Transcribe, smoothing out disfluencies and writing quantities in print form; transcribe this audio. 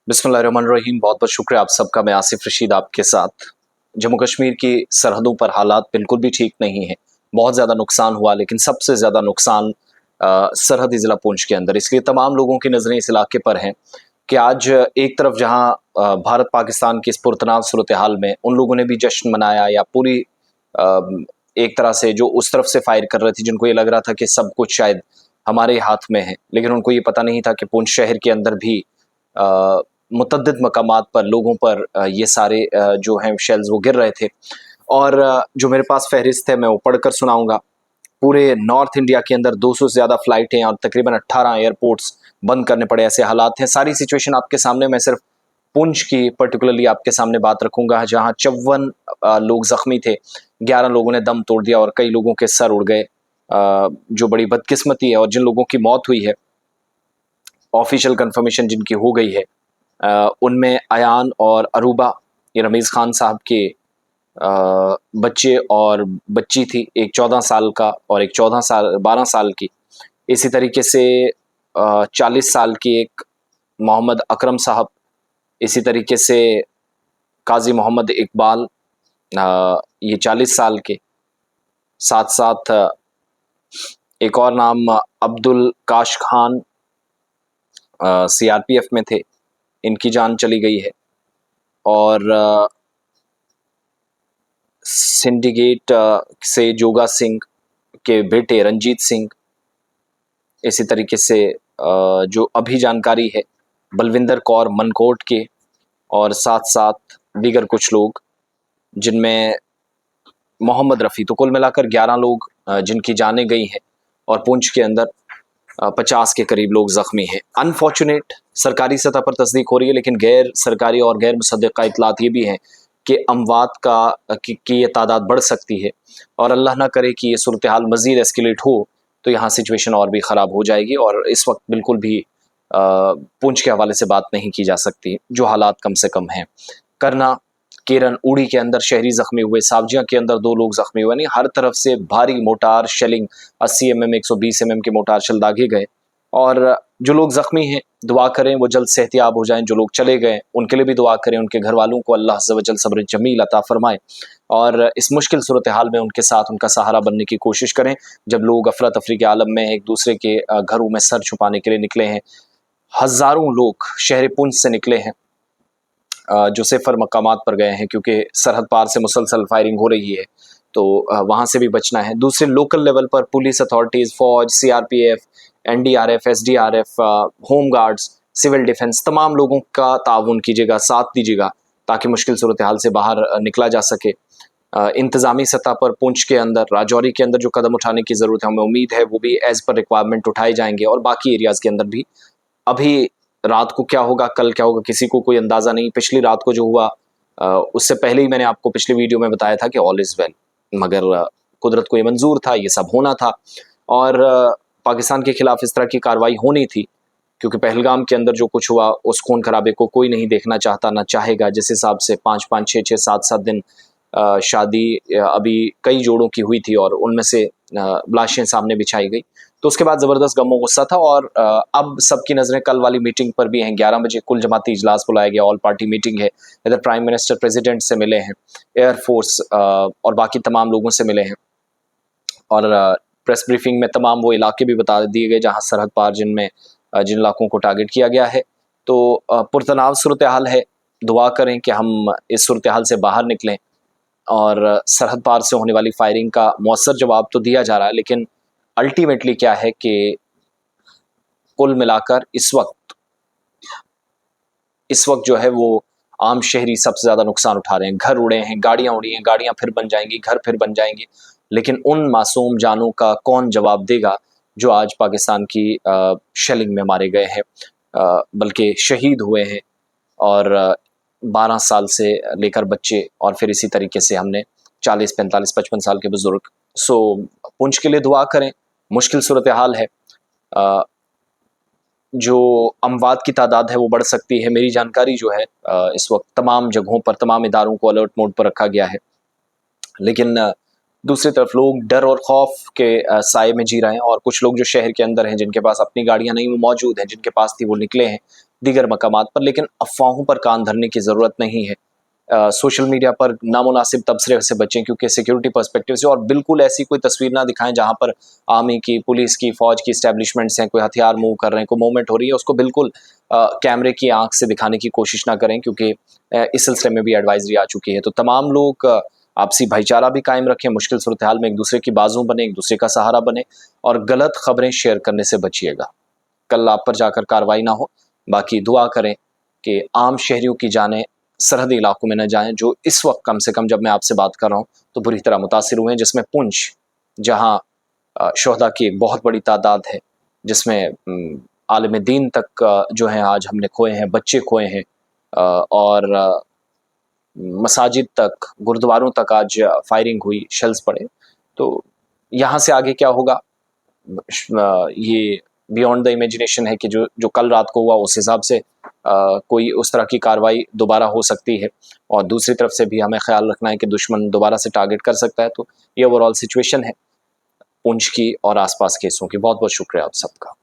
बिस्मिल्लाहिर्रहमानिर्रहीम। बहुत बहुत शुक्रिया आप सबका। मैं आसिफ रशीद आपके साथ। जम्मू कश्मीर की सरहदों पर हालात बिल्कुल भी ठीक नहीं है। बहुत ज़्यादा नुकसान हुआ, लेकिन सबसे ज़्यादा नुकसान सरहदी ज़िला पुंछ के अंदर। इसलिए तमाम लोगों की नज़रें इस इलाके पर हैं कि आज एक तरफ जहां भारत पाकिस्तान की इस पुरतनाव सूरत हाल में उन लोगों ने भी जश्न मनाया, या पूरी अ, एक तरह से जो उस तरफ से फायर कर रहे थे, जिनको ये लग रहा था कि सब कुछ शायद हमारे हाथ में है, लेकिन उनको ये पता नहीं था कि पुंछ शहर के अंदर भी मुतअद्दिद मकामात पर लोगों पर ये सारे जो हैं शेल्स वो गिर रहे थे। और जो मेरे पास फहरिस्त है मैं वो पढ़कर सुनाऊंगा। पूरे नॉर्थ इंडिया के अंदर 200 से ज़्यादा फ्लाइटें और तकरीबन 18 एयरपोर्ट्स बंद करने पड़े, ऐसे हालात हैं। सारी सिचुएशन आपके सामने, मैं सिर्फ पुंछ की पर्टिकुलरली आपके सामने बात रखूंगा, जहां 54 लोग जख्मी थे, 11 लोगों ने दम तोड़ दिया और कई लोगों के सर उड़ गए। जो बड़ी बदकिस्मती है, और जिन लोगों की मौत हुई है ऑफिशियल कंफर्मेशन जिनकी हो गई है, उनमें अयान और अरूबा, ये रमीज़ खान साहब के बच्चे और बच्ची थी, एक 14 साल का और एक 12 साल की। इसी तरीके से 40 साल की एक मोहम्मद अकरम साहब, इसी तरीके से काजी मोहम्मद इकबाल, ये 40 साल के। साथ साथ एक और नाम अब्दुल काश खान, सीआरपीएफ में थे, इनकी जान चली गई है। और सिंडिकेट से जोगा सिंह के बेटे रंजीत सिंह, इसी तरीके से जो अभी जानकारी है बलविंदर कौर मनकोट के, और साथ साथ दीगर कुछ लोग जिनमें मोहम्मद रफ़ी। तो कुल मिलाकर 11 लोग जिनकी जानें गई हैं, और पुंछ के अंदर 50 के करीब लोग ज़ख्मी हैं। अनफॉर्चुनेट सरकारी सतह पर तस्दीक हो रही है, लेकिन गैर सरकारी और गैर मुसद्दक़ा इतलात ये भी हैं कि अमवात की ये तादाद बढ़ सकती है, और अल्लाह ना करे कि ये सूरत हाल मज़ीद एस्केलेट हो तो यहाँ सिचुएशन और भी ख़राब हो जाएगी। और इस वक्त बिल्कुल भी पुंछ के हवाले से बात नहीं की जा सकती, जो हालात कम से कम हैं। करना, केरन, उड़ी के अंदर शहरी ज़ख्मी हुए, सावजिया के अंदर 2 लोग ज़ख्मी हुए। नहीं, हर तरफ से भारी मोटार शेलिंग, 80 mm 120 mm के मोटार शेल दागे गए। और जो लोग ज़ख्मी हैं दुआ करें वो जल्द सेहतियाब हो जाएं। जो लोग चले गए उनके लिए भी दुआ करें, उनके घर वालों को अल्लाह अज़्ज़ व जल सब्र जमील अता फरमाए, और इस मुश्किल सूरत हाल में उनके साथ उनका सहारा बनने की कोशिश करें। जब लोग अफरा तफरी के आलम में एक दूसरे के घरों में सर छुपाने के लिए निकले हैं, हज़ारों लोग शहर पुंछ से निकले हैं जो सिफर मकामात पर गए हैं, क्योंकि सरहद पार से मुसलसल फायरिंग हो रही है, तो वहाँ से भी बचना है। दूसरे लोकल लेवल पर पुलिस अथॉरिटीज़, फौज, CRPF, NDRF, SDRF, home guards, civil defence, तमाम लोगों का ताउन कीजिएगा, साथ दीजिएगा, ताकि मुश्किल सूरत हाल से बाहर निकला जा सके। इंतज़ामी सतह पर पुंछ के अंदर, राजौरी के अंदर जो कदम उठाने की ज़रूरत है, हमें उम्मीद है वो भी एज़ पर रिक्वायरमेंट उठाए जाएंगे, और बाकी एरियाज़ के अंदर भी। अभी रात को क्या होगा, कल क्या होगा, किसी को कोई अंदाज़ा नहीं। पिछली रात को जो हुआ, उससे पहले ही मैंने आपको पिछली वीडियो में बताया था कि ऑल इज़ वेल, मगर कुदरत को ये मंजूर था, ये सब होना था, और पाकिस्तान के खिलाफ इस तरह की कार्रवाई होनी थी, क्योंकि पहलगाम के अंदर जो कुछ हुआ उस खून खराबे को कोई नहीं देखना चाहता, ना चाहेगा। जिस हिसाब से 5-5, 6-6, 7-7 दिन शादी अभी कई जोड़ों की हुई थी, और उनमें से लाशें सामने बिछाई गई, तो उसके बाद ज़बरदस्त गम गुस्सा था। और अब सबकी नज़रें कल वाली मीटिंग पर भी हैं। 11 बजे कुल जमाती इजलास बुलाया गया, ऑल पार्टी मीटिंग है। इधर प्राइम मिनिस्टर प्रेसिडेंट से मिले हैं, एयरफोर्स और बाकी तमाम लोगों से मिले हैं, और प्रेस ब्रीफिंग में तमाम वो इलाके भी बता दिए गए जहाँ सरहद पार जिनमें जिन इलाकों को टारगेट किया गया है। तो पुरतनाव सूरत हाल है। दुआ करें कि हम इस सूरत हाल से बाहर निकलें, और सरहद पार से होने वाली फायरिंग का मौसर जवाब तो दिया जा रहा है, लेकिन अल्टीमेटली क्या है कि कुल मिलाकर इस वक्त जो है वो आम शहरी सबसे ज़्यादा नुकसान उठा रहे हैं। घर उड़े हैं, गाड़ियाँ उड़ी हैं, गाड़ियाँ फिर बन जाएंगी, घर फिर बन जाएंगे, लेकिन उन मासूम जानों का कौन जवाब देगा जो आज पाकिस्तान की शेलिंग में मारे गए हैं, बल्कि शहीद हुए हैं, और 12 साल से लेकर बच्चे, और फिर इसी तरीके से हमने 40, 45, 55 साल के बुजुर्ग। सो पुंछ के लिए दुआ करें, मुश्किल सूरत हाल है। जो अमवात की तादाद है वो बढ़ सकती है। मेरी जानकारी जो है इस वक्त तमाम जगहों पर, तमाम इदारों को अलर्ट मोड पर रखा गया है, लेकिन दूसरी तरफ लोग डर और खौफ के साए में जी रहे हैं, और कुछ लोग जो शहर के अंदर हैं, जिनके पास अपनी गाड़ियां नहीं वो मौजूद हैं, जिनके पास थी वो निकले हैं, दीगर मकामात पर, लेकिन अफवाहों पर कान धरने की ज़रूरत नहीं है। सोशल मीडिया पर नामुनासिब तबसरे से बचें, क्योंकि सिक्योरिटी पर्सपेक्टिव से, और बिल्कुल ऐसी कोई तस्वीर ना दिखाएं जहां पर आर्मी की, पुलिस की, फौज की इस्टेब्लिशमेंट्स हैं, कोई हथियार मूव कर रहे हैं, कोई मूवमेंट हो रही है, उसको बिल्कुल कैमरे की आंख से दिखाने की कोशिश ना करें, क्योंकि इस सिलसिले में भी एडवाइजरी आ चुकी है। तो तमाम लोग आपसी भाईचारा भी कायम रखें, मुश्किल सूरत हाल में एक दूसरे की बाजू बने, एक दूसरे का सहारा बने, और गलत खबरें शेयर करने से बचिएगा। कल आप पर जाकर कार्रवाई ना हो। बाकी दुआ करें कि आम शहरियों की जानें सरहदी इलाकों में न जाएं, जो इस वक्त कम से कम जब मैं आपसे बात कर रहा हूँ तो बुरी तरह मुतासिर हुए हैं, जिसमें पुंछ, जहाँ शोहदा की एक बहुत बड़ी तादाद है, जिसमें आलिम दीन तक जो है आज हमने खोए हैं, बच्चे खोए हैं, और मसाजिद तक, गुरुद्वारों तक आज फायरिंग हुई, शेल्स पड़े। तो यहाँ से आगे क्या होगा, ये बियॉन्ड द इमेजिनेशन है कि जो कल रात को हुआ उस हिसाब से कोई उस तरह की कार्रवाई दोबारा हो सकती है, और दूसरी तरफ से भी हमें ख्याल रखना है कि दुश्मन दोबारा से टारगेट कर सकता है। तो ये ओवरऑल सिचुएशन है पुंछ की और आसपास केसों की। बहुत बहुत शुक्रिया आप सबका।